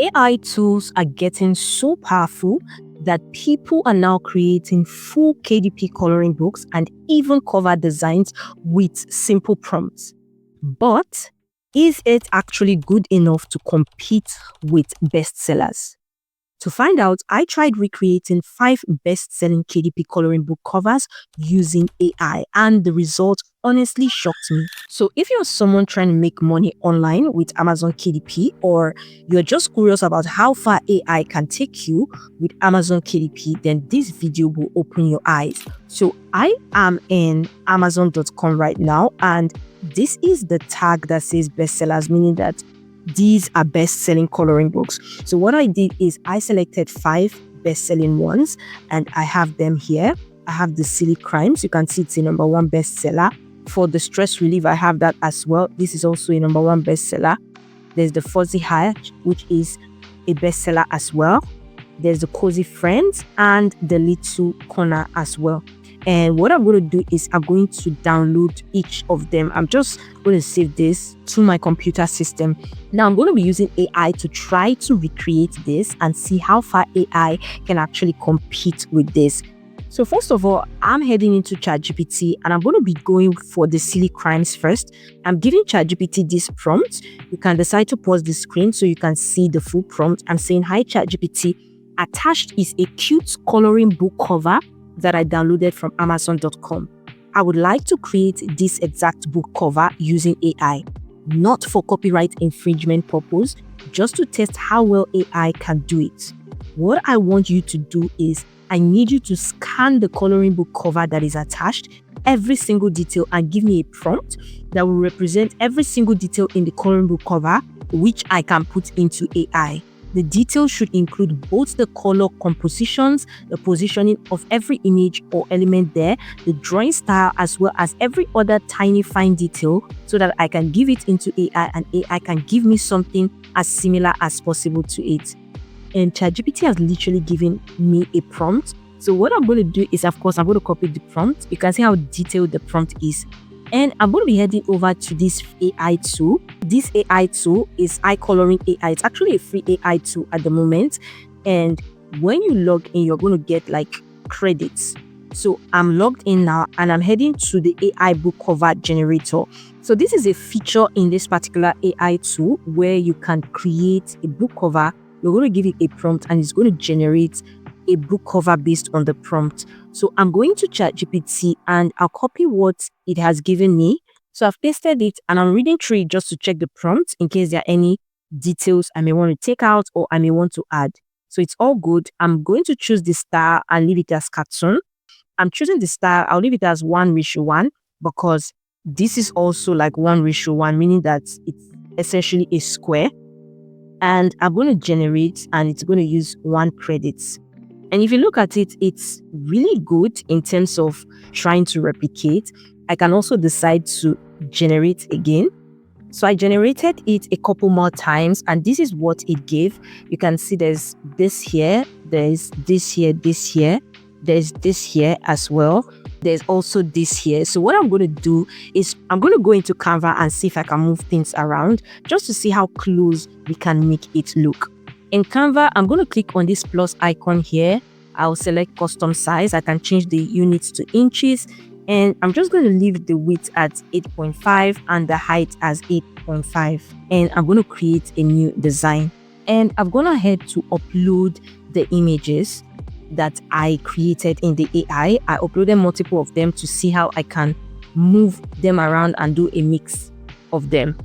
AI tools are getting so powerful that people are now creating full KDP coloring books and even cover designs with simple prompts. But is it actually good enough to compete with bestsellers? To find out, I tried recreating 5 best-selling KDP coloring book covers using AI, and the result honestly shocked me. So if you're someone trying to make money online with Amazon KDP, or you're just curious about how far AI can take you with Amazon KDP, then this video will open your eyes. So I am in Amazon.com right now, and this is the tag that says bestsellers, meaning that these are best-selling coloring books. So what I did is I selected 5 best-selling ones, and I have them here. I have the Silly Crimes. You can see it's a #1 bestseller. For the stress relief, I have that as well. This is also a #1 bestseller. There's the Fuzzy Heart, which is a bestseller as well. There's the Cozy Friends and the Little Corner as well. And what I'm going to do is I'm going to download each of them. I'm just going to save this to my computer system. Now I'm going to be using AI to try to recreate this and see how far AI can actually compete with this. So first of all, I'm heading into ChatGPT and I'm going to be going for the Silly Crimes first. I'm giving ChatGPT this prompt. You can decide to pause the screen so you can see the full prompt. I'm saying, "Hi ChatGPT, attached is a cute coloring book cover that I downloaded from Amazon.com. I would like to create this exact book cover using AI, not for copyright infringement purpose, just to test how well AI can do it. What I want you to do is I need you to scan the coloring book cover that is attached, every single detail, and give me a prompt that will represent every single detail in the coloring book cover, which I can put into AI. The details should include both the color compositions, the positioning of every image or element there, the drawing style, as well as every other tiny fine detail, so that I can give it into AI and AI can give me something as similar as possible to it." And ChatGPT has literally given me a prompt. So what I'm going to do is, of course, I'm going to copy the prompt. You can see how detailed the prompt is. And I'm going to be heading over to this AI tool. This AI tool is iColoring AI. It's actually a free AI tool at the moment. And when you log in, you're going to get like credits. So I'm logged in now and I'm heading to the AI book cover generator. So this is a feature in this particular AI tool where you can create a book cover. You're going to give it a prompt and it's going to generate a book cover based on the prompt. So I'm going to ChatGPT and I'll copy what it has given me. So I've pasted it and I'm reading through it just to check the prompt in case there are any details I may want to take out or I may want to add. So it's all good. I'm going to choose the style and leave it as cartoon. I'm choosing the style. I'll leave it as 1:1 because this is also like 1:1, meaning that it's essentially a square. And I'm going to generate and it's going to use 1 credit. And if you look at it, it's really good in terms of trying to replicate. I can also decide to generate again. So I generated it a couple more times and this is what it gave. You can see there's this here, there's this here, there's this here as well. There's also this here. So what I'm going to do is I'm going to go into Canva and see if I can move things around just to see how close we can make it look. In Canva, I'm going to click on this plus icon here. I'll select custom size. I can change the units to inches. And I'm just going to leave the width at 8.5 and the height as 8.5. And I'm going to create a new design. And I'm going to head to upload the images that I created in the AI. I uploaded multiple of them to see how I can move them around and do a mix of them.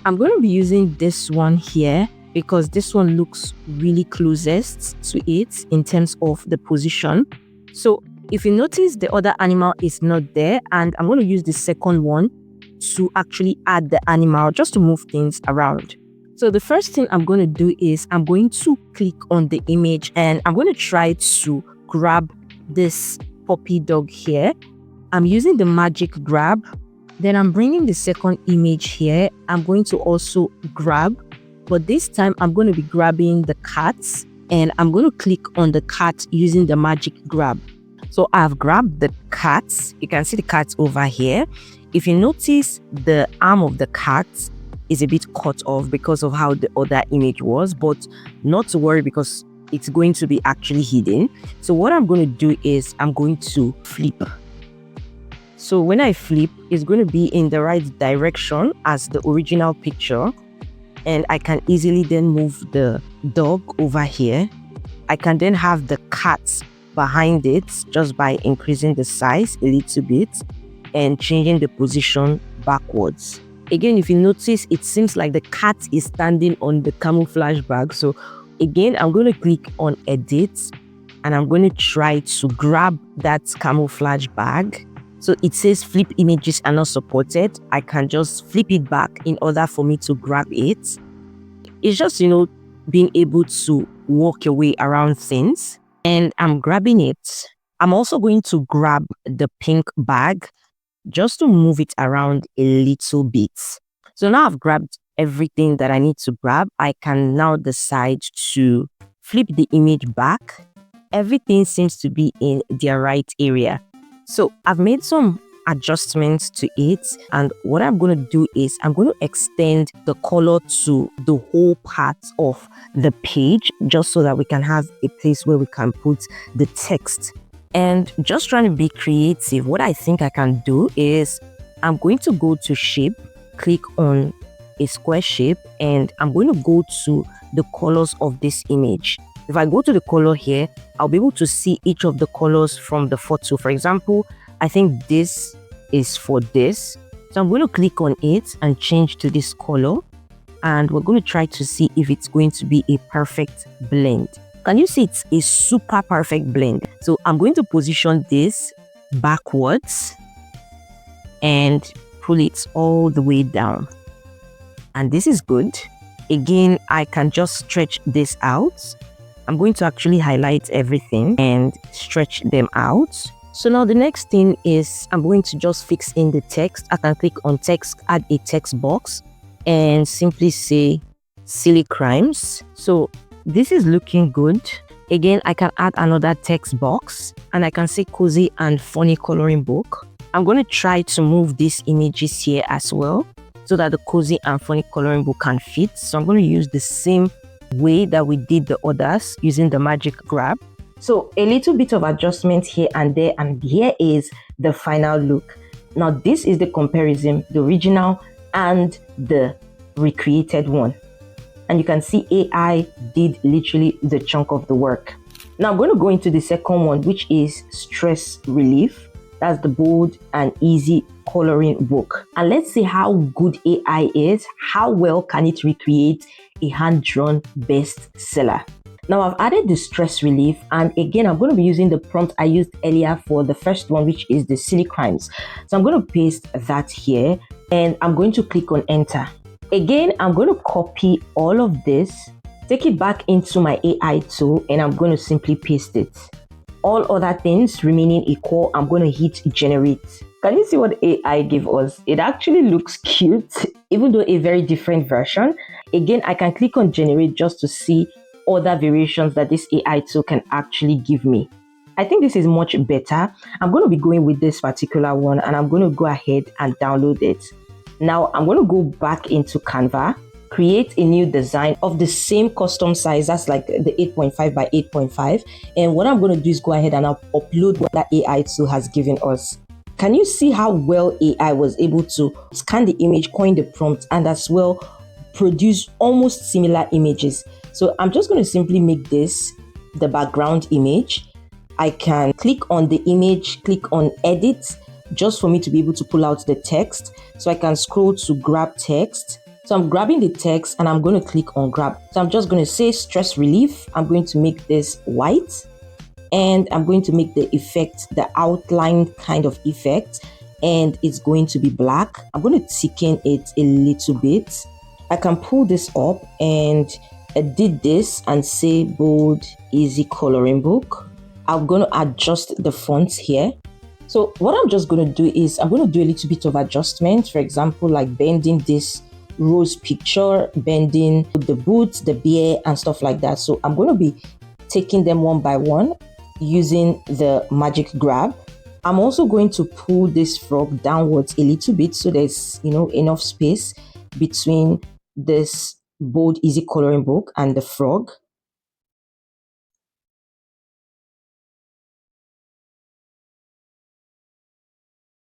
I'm going to be using this one here because this one looks really closest to it in terms of the position. So if you notice, the other animal is not there, and I'm going to use the second one to actually add the animal just to move things around. So the first thing I'm going to do is I'm going to click on the image and I'm going to try to grab this puppy dog here. I'm using the magic grab. Then I'm bringing the second image here. I'm going to also grab, but this time I'm going to be grabbing the cats and I'm going to click on the cat using the magic grab. So I've grabbed the cats. You can see the cats over here. If you notice the arm of the cat, is a bit cut off because of how the other image was, but not to worry because it's going to be actually hidden. So what I'm going to do is I'm going to flip. So when I flip, it's going to be in the right direction as the original picture. And I can easily then move the dog over here. I can then have the cat behind it just by increasing the size a little bit and changing the position backwards. Again, if you notice, it seems like the cat is standing on the camouflage bag. So again, I'm going to click on edit and I'm going to try to grab that camouflage bag. So it says flip images are not supported. I can just flip it back in order for me to grab it. It's just, being able to walk your way around things. And I'm grabbing it. I'm also going to grab the pink bag just to move it around a little bit. So now I've grabbed everything that I need to grab. I can now decide to flip the image back. Everything seems to be in their right area. So I've made some adjustments to it, and what I'm going to do is I'm going to extend the color to the whole part of the page just so that we can have a place where we can put the text. And just trying to be creative, what I think I can do is I'm going to go to shape, click on a square shape, and I'm going to go to the colors of this image. If I go to the color here, I'll be able to see each of the colors from the photo. For example, I think this is for this. So I'm going to click on it and change to this color. And we're going to try to see if it's going to be a perfect blend. Can you see it's a super perfect blend? So I'm going to position this backwards and pull it all the way down. And this is good. Again, I can just stretch this out. I'm going to actually highlight everything and stretch them out. So now the next thing is I'm going to just fix in the text. I can click on text, add a text box and simply say silly crimes. So this is looking good. Again, I can add another text box and I can say cozy and funny coloring book. I'm going to try to move these images here as well so that the cozy and funny coloring book can fit. So I'm going to use the same way that we did the others using the magic grab. So a little bit of adjustment here and there, and here is the final look. Now this is the comparison, the original and the recreated one. And you can see AI did literally the chunk of the work. Now I'm going to go into the second one, which is stress relief. That's the bold and easy coloring book. And let's see how good AI is. How well can it recreate a hand-drawn bestseller? Now I've added the stress relief, and again I'm going to be using the prompt I used earlier for the first one, which is the silly crimes. So I'm going to paste that here and I'm going to click on enter. Again, I'm going to copy all of this, take it back into my AI tool, and I'm going to simply paste it. All other things remaining equal, I'm going to hit generate. Can you see what AI gave us? It actually looks cute, even though a very different version. Again, I can click on generate just to see other variations that this AI tool can actually give me. I think this is much better. I'm going to be going with this particular one and I'm going to go ahead and download it. Now I'm going to go back into Canva, create a new design of the same custom size. That's like the 8.5 by 8.5. And what I'm going to do is go ahead and upload what that AI tool has given us. Can you see how well AI was able to scan the image, coin the prompt, and as well produce almost similar images? So I'm just going to simply make this the background image. I can click on the image, click on edit, just for me to be able to pull out the text. So I can scroll to grab text. So I'm grabbing the text and I'm going to click on grab. So I'm just going to say stress relief. I'm going to make this white and I'm going to make the effect, the outline kind of effect, and it's going to be black. I'm going to thicken it a little bit. I can pull this up and edit this and say bold, easy coloring book. I'm going to adjust the fonts here. So what I'm just going to do is I'm going to do a little bit of adjustment. For example, like bending this rose picture, bending the boots, the bear and stuff like that. So I'm going to be taking them one by one using the magic grab. I'm also going to pull this frog downwards a little bit so there's enough space. between this bold easy coloring book and the frog.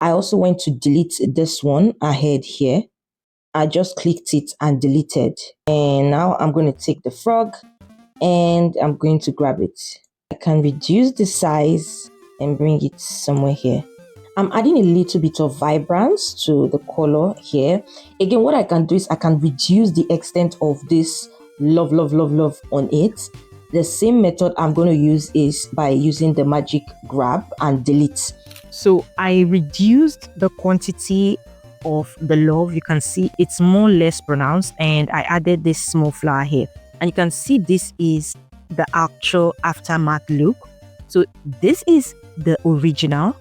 I also went to delete this one ahead here. I just clicked it and deleted. And now I'm going to take the frog and I'm going to grab it. I can reduce the size and bring it somewhere here. I'm adding a little bit of vibrance to the color here. Again, what I can do is I can reduce the extent of this love on it. The same method I'm going to use is by using the magic grab and delete. So I reduced the quantity of the love. You can see it's more or less pronounced, and I added this small flower here. And you can see this is the actual aftermath look. So this is the original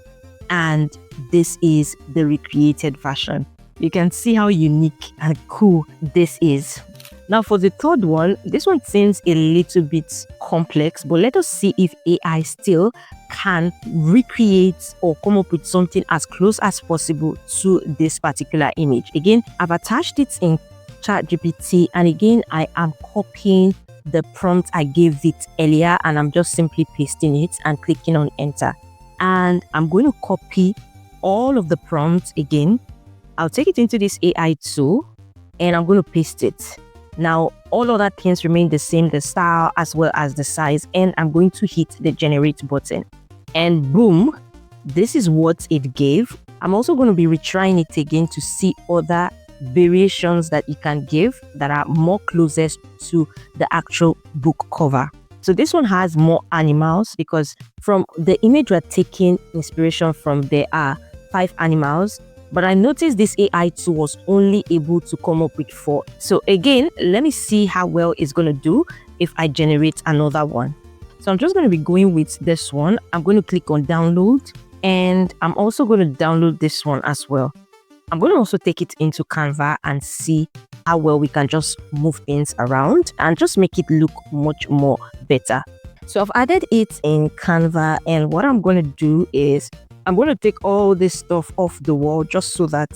and this is the recreated version. You can see how unique and cool this is. Now for the third one, this one seems a little bit complex, but let us see if AI still can recreate or come up with something as close as possible to this particular image. Again, I've attached it in ChatGPT, and again, I am copying the prompt I gave it earlier, and I'm just simply pasting it and clicking on enter. And I'm going to copy all of the prompts again. I'll take it into this AI tool and I'm going to paste it. Now, all other things remain the same, the style as well as the size, and I'm going to hit the generate button. And boom, this is what it gave. I'm also going to be retrying it again to see other variations that you can give that are more closest to the actual book cover. So this one has more animals because from the image we're taking inspiration from, there are 5 animals. But I noticed this AI tool was only able to come up with 4. So again, let me see how well it's going to do if I generate another one. So I'm just going to be going with this one. I'm going to click on download, and I'm also going to download this one as well. I'm going to also take it into Canva and see how well we can just move things around and just make it look much more better. So I've added it in Canva, and what I'm going to do is I'm going to take all this stuff off the wall just so that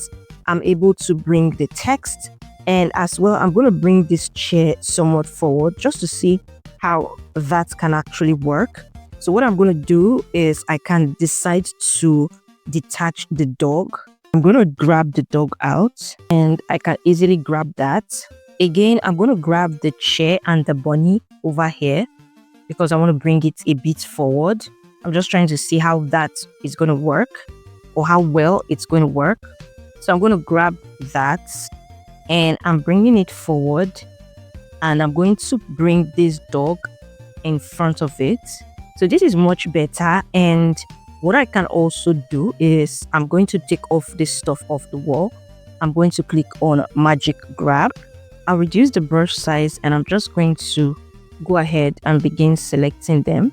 I'm able to bring the text, and as well I'm going to bring this chair somewhat forward just to see how that can actually work. So what I'm going to do is I can decide to detach the dog. I'm going to grab the dog out and I can easily grab that. Again, I'm going to grab the chair and the bunny over here because I want to bring it a bit forward. I'm just trying to see how that is going to work or how well it's going to work. So I'm going to grab that and I'm bringing it forward, and I'm going to bring this dog in front of it. So this is much better. And what I can also do is I'm going to take off this stuff off the wall. I'm going to click on magic grab. I'll reduce the brush size and I'm just going to go ahead and begin selecting them,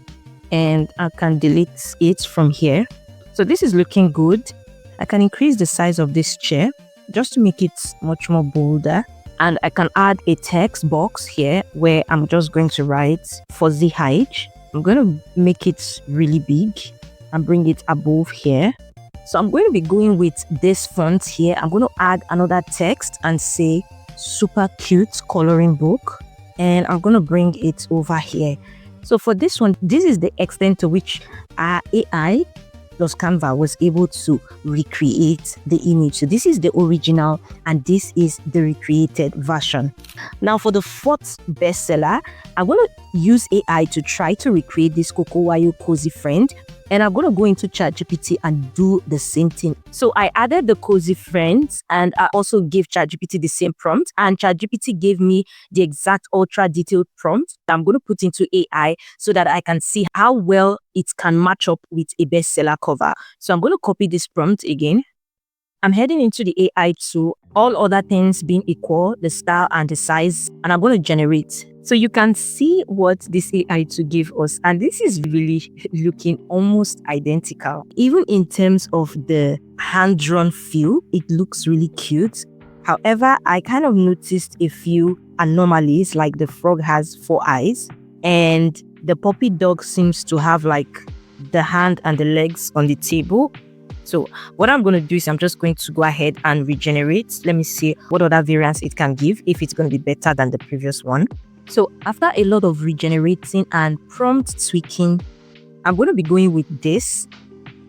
and I can delete it from here. So this is looking good. I can increase the size of this chair just to make it much more bolder, and I can add a text box here where I'm just going to write fuzzy Hygge. I'm going to make it really big and bring it above here. So I'm going to be going with this font here. I'm going to add another text and say super cute coloring book, and I'm going to bring it over here. So for this one, this is the extent to which our AI plus Canva was able to recreate the image. So this is the original and this is the recreated version. Now for the 4th bestseller, I'm going to use AI to try to recreate this Coco Wayo Cozy Friend, and I'm going to go into ChatGPT and do the same thing. So I added the Cozy Friends and I also gave ChatGPT the same prompt, and ChatGPT gave me the exact ultra detailed prompt that I'm going to put into AI so that I can see how well it can match up with a bestseller cover. So I'm going to copy this prompt again. I'm heading into the AI tool, all other things being equal, the style and the size, and I'm going to generate. So you can see what this AI to give us, and this is really looking almost identical. Even in terms of the hand-drawn feel, it looks really cute. However, I kind of noticed a few anomalies, like the frog has 4 eyes, and the puppy dog seems to have like the hand and the legs on the table. So what I'm going to do is I'm just going to go ahead and regenerate. Let me see what other variants it can give, if it's going to be better than the previous one. So after a lot of regenerating and prompt tweaking, I'm going to be going with this.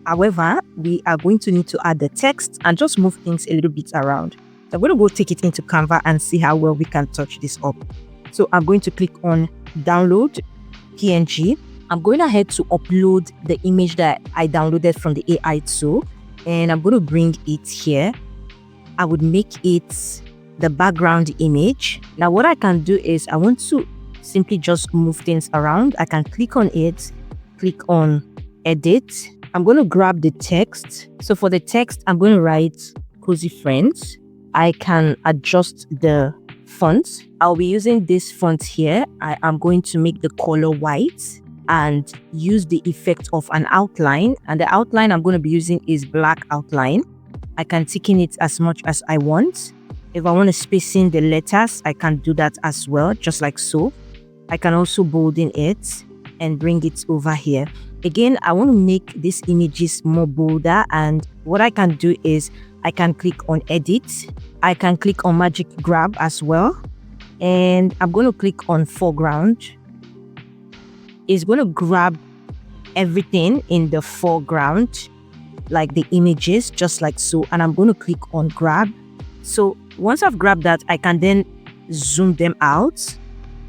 However, we are going to need to add the text and just move things a little bit around. So I'm going to go take it into Canva and see how well we can touch this up. So I'm going to click on download PNG. I'm going ahead to upload the image that I downloaded from the AI tool, and I'm going to bring it here. I would make it the background image. Now what I can do is I want to simply just move things around. I can click on it, click on edit. I'm going to grab the text. So for the text, I'm going to write Cozy Friends. I can adjust the font. I'll be using this font here. I am going to make the color white and use the effect of an outline. And the outline I'm going to be using is black outline. I can thicken it as much as I want. If I want to space in the letters, I can do that as well, just like so. I can also bolden it and bring it over here. Again, I want to make these images more bolder, and what I can do is I can click on edit. I can click on magic grab as well, and I'm going to click on foreground. It's going to grab everything in the foreground, like the images, just like so, and I'm going to click on grab. So once I've grabbed that, I can then zoom them out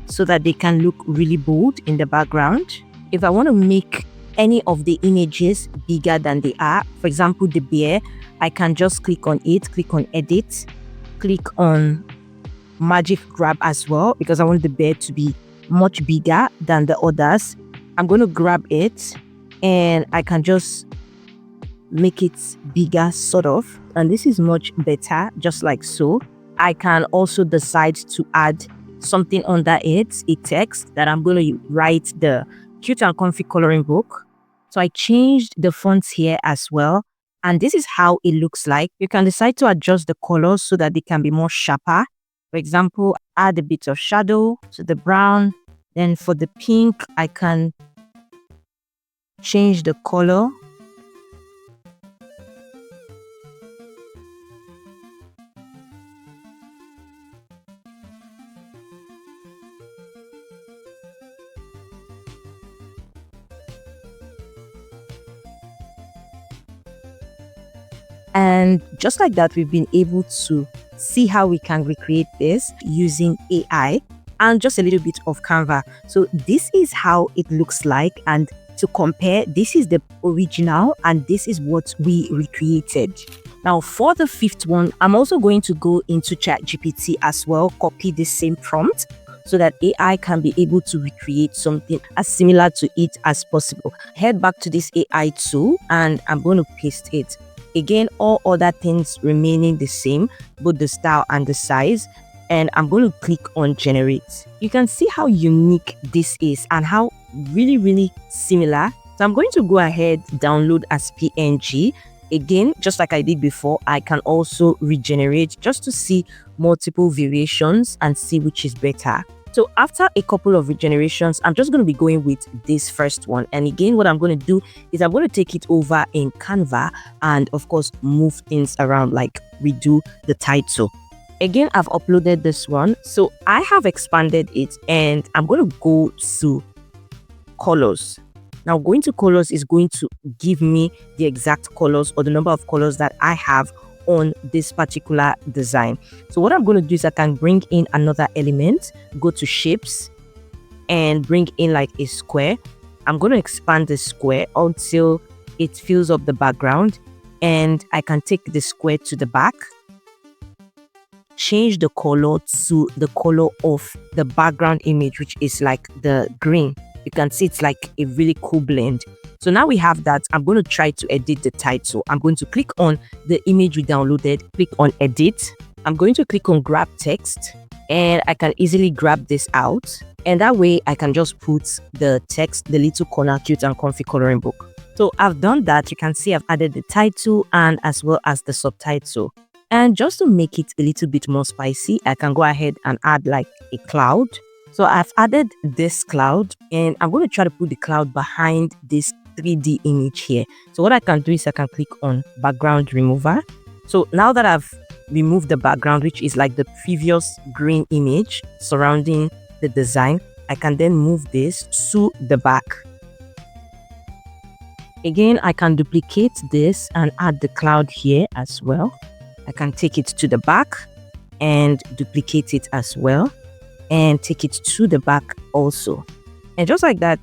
so that they can look really bold in the background. If I want to make any of the images bigger than they are, for example the bear, I can just click on it, click on edit, click on magic grab as well, because I want the bear to be much bigger than the others. I'm going to grab it and I can just make it bigger, sort of, and this is much better, just like so. I can also decide to add something under it, a text that I'm going to write the cute and comfy coloring book. So I changed the fonts here as well, and this is how it looks like. You can decide to adjust the colors so that they can be more sharper. For example, add a bit of shadow to the brown. Then for the pink, I can change the color. And just like that, we've been able to see how we can recreate this using AI and just a little bit of Canva. So this is how it looks like, and to compare, this is the original and this is what we recreated. Now for the fifth one, I'm also going to go into ChatGPT as well, copy the same prompt so that AI can be able to recreate something as similar to it as possible. Head back to this AI tool and I'm going to paste it. Again, all other things remaining the same, both the style and the size. And I'm going to click on generate. You can see how unique this is and how really similar. So I'm going to go ahead, download as PNG. Again, just like I did before, I can also regenerate just to see multiple variations and see which is better. So after a couple of regenerations, I'm just going to be going with this first one. And again, what I'm going to do is I'm going to take it over in Canva and of course move things around, like redo the title. Again, I've uploaded this one. So I have expanded it and I'm going to go to colors. Now going to colors is going to give me the exact colors or the number of colors that I have on this particular design. So what I'm going to do is I can bring in another element, go to shapes and bring in like a square. I'm going to expand the square until it fills up the background, and I can take the square to the back, change the color to the color of the background image, which is like the green. You can see it's like a really cool blend. So now we have that. I'm going to try to edit the title. I'm going to click on the image we downloaded, click on edit. I'm going to click on grab text and I can easily grab this out. And that way I can just put the text, the little corner, cute and comfy coloring book. So I've done that. You can see I've added the title and as well as the subtitle. And just to make it a little bit more spicy, I can go ahead and add like a cloud. So I've added this cloud and I'm going to try to put the cloud behind this 3D image here. So what I can do is I can click on background remover. So now that I've removed the background, which is like the previous green image surrounding the design, I can then move this to the back. Again, I can duplicate this and add the cloud here as well. I can take it to the back and duplicate it as well and take it to the back also. And just like that,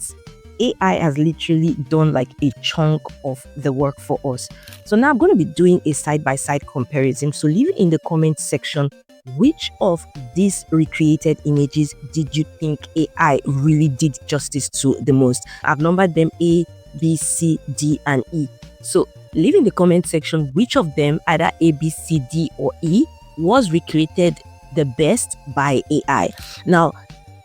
AI has literally done like a chunk of the work for us. So now I'm going to be doing a side-by-side comparison. So leave in the comment section which of these recreated images did you think AI really did justice to the most. I've numbered them A, B, C, D, and E. So leave in the comment section which of them, either A, B, C, D, or E, was recreated the best by AI. Now,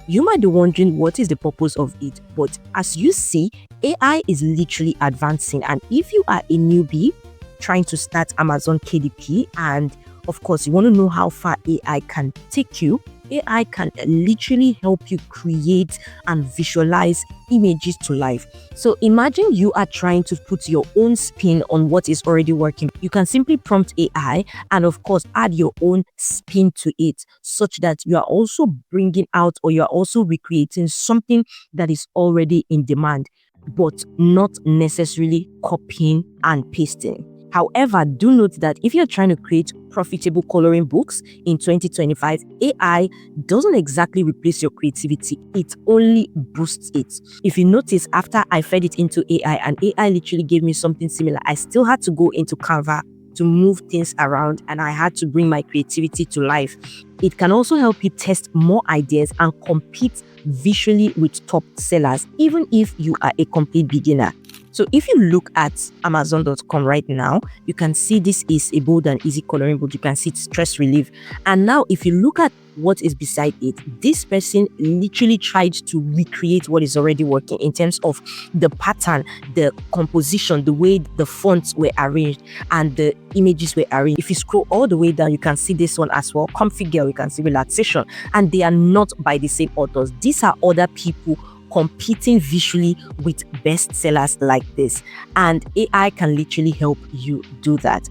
you might be wondering what is the purpose of it, but as you see, AI is literally advancing. And if you are a newbie trying to start Amazon KDP, and of course you want to know how far AI can take you, AI can literally help you create and visualize images to life. So imagine you are trying to put your own spin on what is already working. You can simply prompt AI and of course add your own spin to it, such that you are also bringing out, or you are also recreating something that is already in demand, but not necessarily copying and pasting. However, do note that if you're trying to create profitable coloring books in 2025, AI doesn't exactly replace your creativity, it only boosts it. If you notice, after I fed it into AI and AI literally gave me something similar, I still had to go into Canva to move things around and I had to bring my creativity to life. It can also help you test more ideas and compete visually with top sellers, even if you are a complete beginner. So if you look at Amazon.com right now, you can see this is a bold and easy coloring book. You can see it's stress relief. And now if you look at what is beside it, this person literally tried to recreate what is already working in terms of the pattern, the composition, the way the fonts were arranged and the images were arranged. If you scroll all the way down, you can see this one as well, Comfy Girl, you can see Relaxation, and they are not by the same authors. These are other people competing visually with bestsellers like this, and AI can literally help you do that.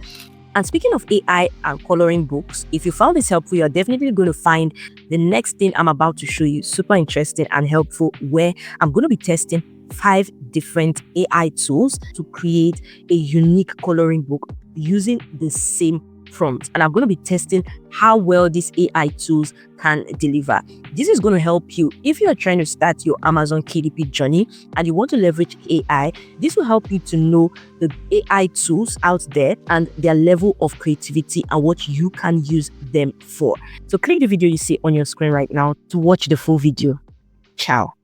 And speaking of AI and coloring books, if you found this helpful, you're definitely going to find the next thing I'm about to show you super interesting and helpful, where I'm going to be testing 5 different AI tools to create a unique coloring book using the same prompt. And I'm going to be testing how well these AI tools can deliver. This is going to help you if you are trying to start your Amazon KDP journey and you want to leverage AI. This will help you to know the AI tools out there and their level of creativity and what you can use them for. So click the video you see on your screen right now to watch the full video. Ciao.